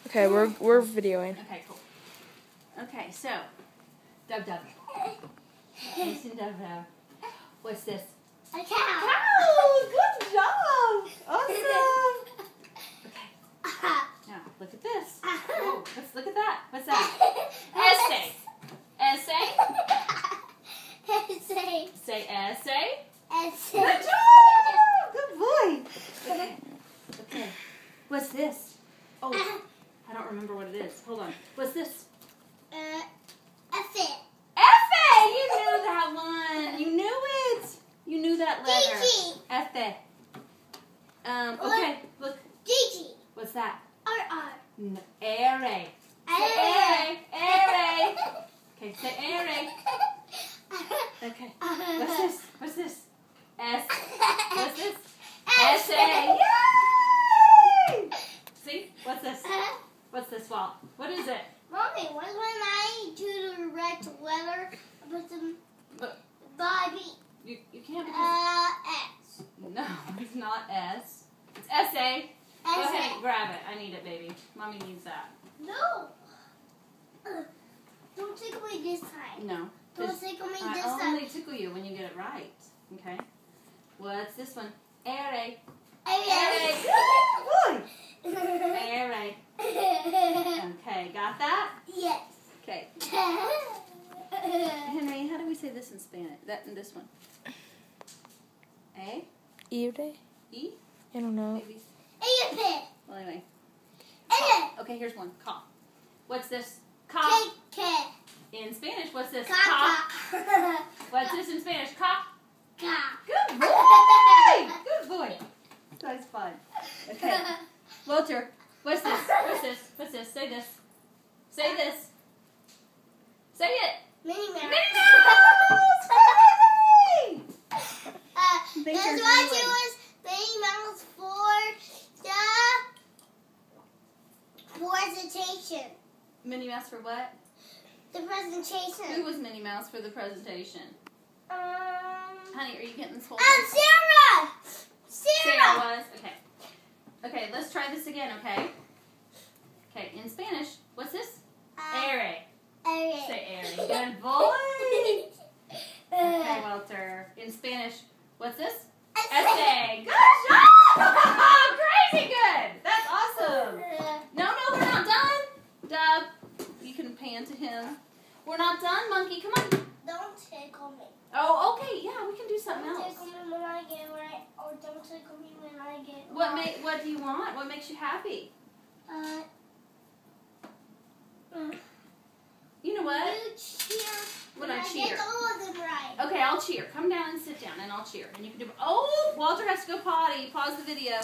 Okay, we're videoing. Okay, cool. Okay, so Dub Dub. Listen, Dub Dub. What's this? A cow. Cow! Good job! Awesome! Okay. Now, look at this. Oh, let's look at that. What's that? Essay. Essay. Essay. Say essay. Essay. Good job! Good boy. Okay. Okay. What's this? Oh, I don't remember what it is. Hold on. What's this? Essay. Effie! You knew that one. You knew it. You knew that letter. Gigi. Effie. Okay, look. Gigi. What's that? R. Airy. Say airy. Airy. Okay, say airy. Okay. What's this? What's this? S. What's this? Essay. Yay! See? What's this? What's this, Walt? What is it? Mommy, when I do the red letter with the Bobby? You can't because... S. No, it's not S. It's S-A. Go ahead and grab it. I need it, baby. Mommy needs that. No. Don't tickle me this time. No. Don't tickle me this I time. only tickle you when you get it right. Okay? What's this one? Airy. Airy. Good boy. Airy. Okay, got that? Yes. Okay. Henry, how do we say this in Spanish? That and this one. A? Ire? E? I don't know. Maybe. Well, anyway. Okay, here's one. Ca. What's this? Ca. In Spanish, what's this? Ca. What's this in Spanish? Ca. Good boy! Good boy. That's fun. Okay. Walter, what's this? What's this? What's this? Say this. Say this. Say it. Minnie Mouse. Minnie Mouse! Hooray! That's why she was Minnie Mouse for the presentation. Minnie Mouse for what? The presentation. Who was Minnie Mouse for the presentation? Honey, are you getting this whole Sarah! Sarah was. Okay. Okay, let's try this again, okay? Okay, in Spanish, what's this? Airy. Say airy. Good boy. Okay, Walter. In Spanish, what's this? Essay. Good job! Crazy good! That's awesome. No, we're not done. Dub, you can pan to him. We're not done, Monkey. Come on. Don't tickle me. Oh, okay. Yeah, we can do something Don't else. tickle me when I get right, or don't tickle me when I get What do you want? What makes you happy? You know what? You cheer When I get cheer. all of them right. Okay, I'll cheer. Come down and sit down, and I'll cheer. And you can do. Oh, Walter has to go potty. Pause the video.